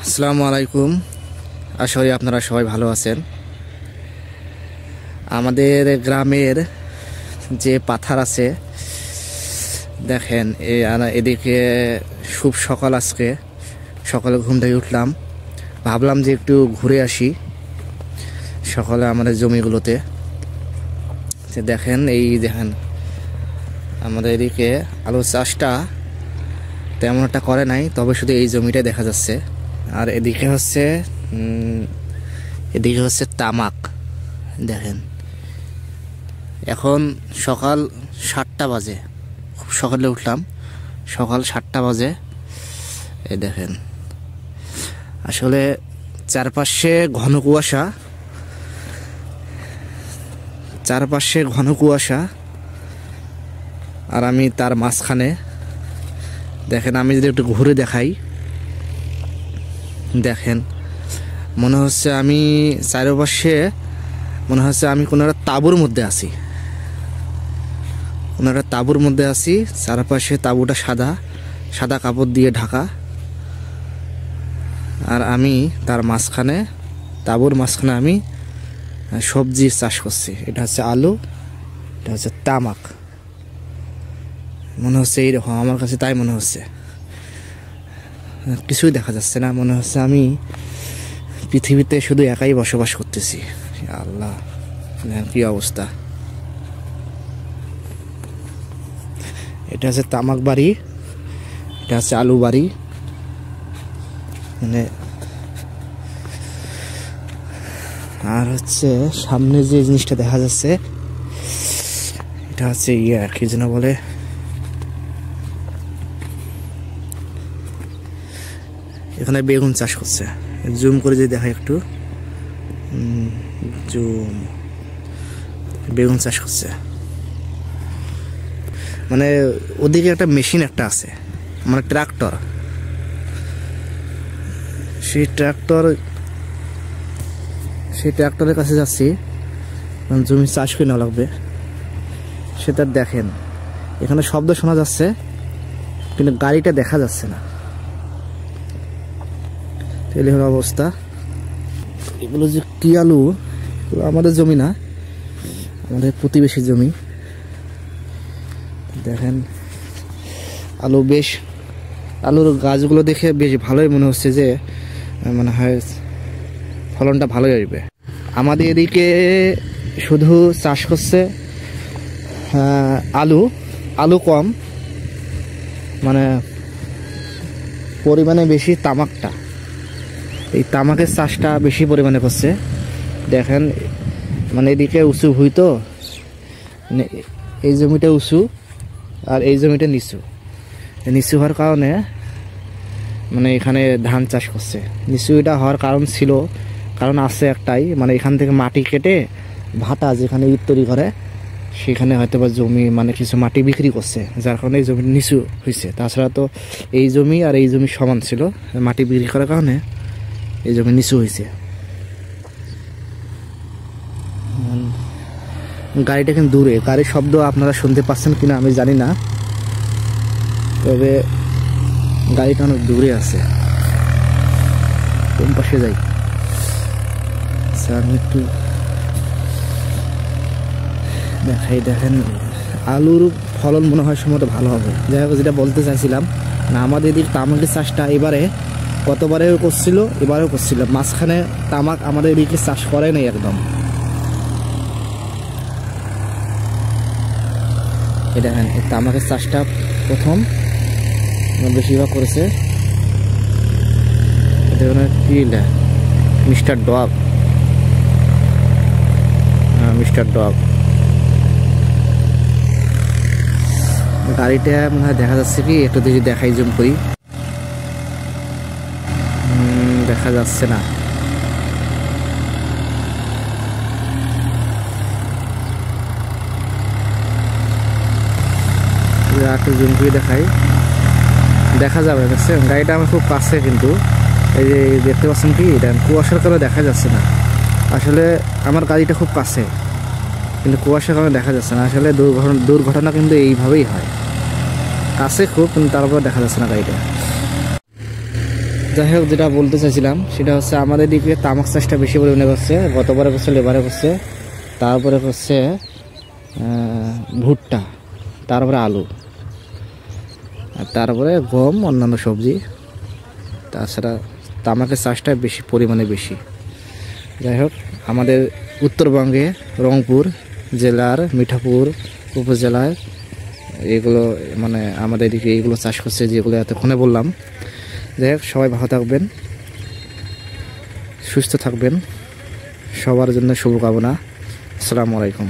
আসসালামু আলাইকুম। আশা করি আপনারা সবাই ভালো আছেন। আমাদের গ্রামের যে পাথার আছে দেখেন, এদিকে শুভ সকাল। আজকে সকালে ঘুম থেকে উঠলাম, ভাবলাম যে একটু ঘুরে আসি সকালে আমাদের জমিগুলোতে। দেখেন আমাদের এদিকে আলু চাষটা তেমন একটা করে নাই, তবে শুধু এই জমিটাই দেখা যাচ্ছে। আর এদিকে হচ্ছে তামাক। দেখেন এখন সকাল 7টা বাজে, খুব সকালে উঠলাম, সকাল 7টা বাজে। এই দেখেন আসলে চারপাশে ঘন কুয়াশা, আর আমি তার মাঝখানে। দেখেন আমি যদি একটু ঘুরে দেখাই, দেখেন মনে হচ্ছে আমি চারপাশে আমি কোনো একটা তাঁবুর মধ্যে আছি। চারপাশে তাঁবুটা সাদা কাপড় দিয়ে ঢাকা, আর আমি তার মাঝখানে, তাঁবুর মাঝখানে আমি সবজির চাষ করছি। এটা হচ্ছে আলু, এটা হচ্ছে তামাক। মনে হচ্ছে এইরকম, আমার কাছে তাই মনে হচ্ছে। কিছুই দেখা যাচ্ছে না, মনে হচ্ছে আমি পৃথিবীতে শুধু একাই বসবাস করতেছি। আল্লাহ, কি অবস্থা! এটা হচ্ছে তামাক বাড়ি, এটা হচ্ছে আলু বাড়ি। মানে আর হচ্ছে সামনে যে জিনিসটা দেখা যাচ্ছে, এটা হচ্ছে কি যেন বলে, এখানে বেগুন চাষ করছে। জুম করে যদি দেখা একটু, বেগুন চাষ করছে। মানে ওদিকে একটা মেশিন আছে, মানে ট্রাক্টর। সেই ট্রাক্টরের কাছে যাচ্ছি, জমি চাষ করে নেওয়া লাগবে। সেটা দেখেন এখানে শব্দ শোনা যাচ্ছে, কিন্তু গাড়িটা দেখা যাচ্ছে না। এই হলো অবস্থা। এগুলো যে কি আলু, আমাদের জমি না, আমাদের প্রতিবেশীর জমি। দেখেন আলুর গাছগুলো দেখে বেশ ভালোই মনে হচ্ছে যে মনে হয় ফলনটা ভালোই আসবে। আমাদের এদিকে শুধু চাষ করছে আলু কম, মানে পরিমাণে বেশি তামাকটা। এই তামাকের চাষটা বেশি পরিমাণে করছে। দেখেন মানে এদিকে উঁচু ভুঁই, তো মানে এই জমিটা উঁচু আর এই জমিটা নিচু হওয়ার কারণে মানে এখানে ধান চাষ করছে। নিচুটা হওয়ার কারণ আছে একটাই, মানে এখান থেকে মাটি কেটে ভাটা যেখানে ইট তৈরি করে, সেখানে হয়তো বা জমি, মানে কিছু মাটি বিক্রি করছে, যার কারণে এই জমি নিচু হয়েছে। তাছাড়া তো এই জমি আর এই জমি সমান ছিল, মাটি বিক্রি করার কারণে এই জমি নিচু হয়েছে। গাড়িটা কিন্তু দূরে, গাড়ির শব্দ আপনারা শুনতে পাচ্ছেন কিনা আমি জানি না, তবে গাড়িটা অনেক দূরে আছে। কোন পাশে যাই স্যার, একটু দেখাই। দেখেন আলুর ফলন মনে হয় সময় ভালো হবে। যাই হোক, যেটা বলতে চাইছিলাম, না আমাদের এদিকে তামাকের চাষটা গতবারেও করছিল, এবারেও করছিল। মাঝখানে তামাক আমাদের এদিকে চাষ করে নাই একদম। এই দেখেন এই তামাকের চাষটা প্রথম বেশিরভাগ করেছে। কি মিস্টার ডগ। গাড়িটা মনে হয় দেখা যাচ্ছে কি, একটু যদি দেখাই, জুম করি, দেখা যাচ্ছে না। একটু জুম করে দেখাই, দেখা যাবে। দেখছেন গাড়িটা আমার খুব কাছে, কিন্তু এই যে দেখতে পাচ্ছেন কি, এটা কুয়াশার কারণে দেখা যাচ্ছে না। আসলে আমার গাড়িটা খুব কাছে, কিন্তু কুয়াশার কারণে দেখা যাচ্ছে না। আসলে দুর্ঘটনা কিন্তু এইভাবেই হয়, কাছে খুব, কিন্তু তারপর দেখা যাচ্ছে না গাড়িটা। যাই হোক, যেটা বলতে চাইছিলাম সেটা হচ্ছে আমাদের দিকে তামাক চাষটা বেশি পরিমাণে করছে। গতবারে করছে, লেবারে করছে, তারপরে করছে ভুট্টা, তারপরে আলু, আর তারপরে গম, অন্যান্য সবজি। তাছাড়া তামাকের চাষটা বেশি পরিমাণে বেশি। যাই হোক, আমাদের উত্তরবঙ্গে রংপুর জেলার মিঠাপুর উপজেলায় এগুলো মানে আমাদের এদিকে এইগুলো চাষ করছে, যেগুলো এতক্ষণে বললাম। যাই হোক, সবাই ভালো থাকবেন, সুস্থ থাকবেন, সবার জন্য শুভকামনা। আসসালামু আলাইকুম।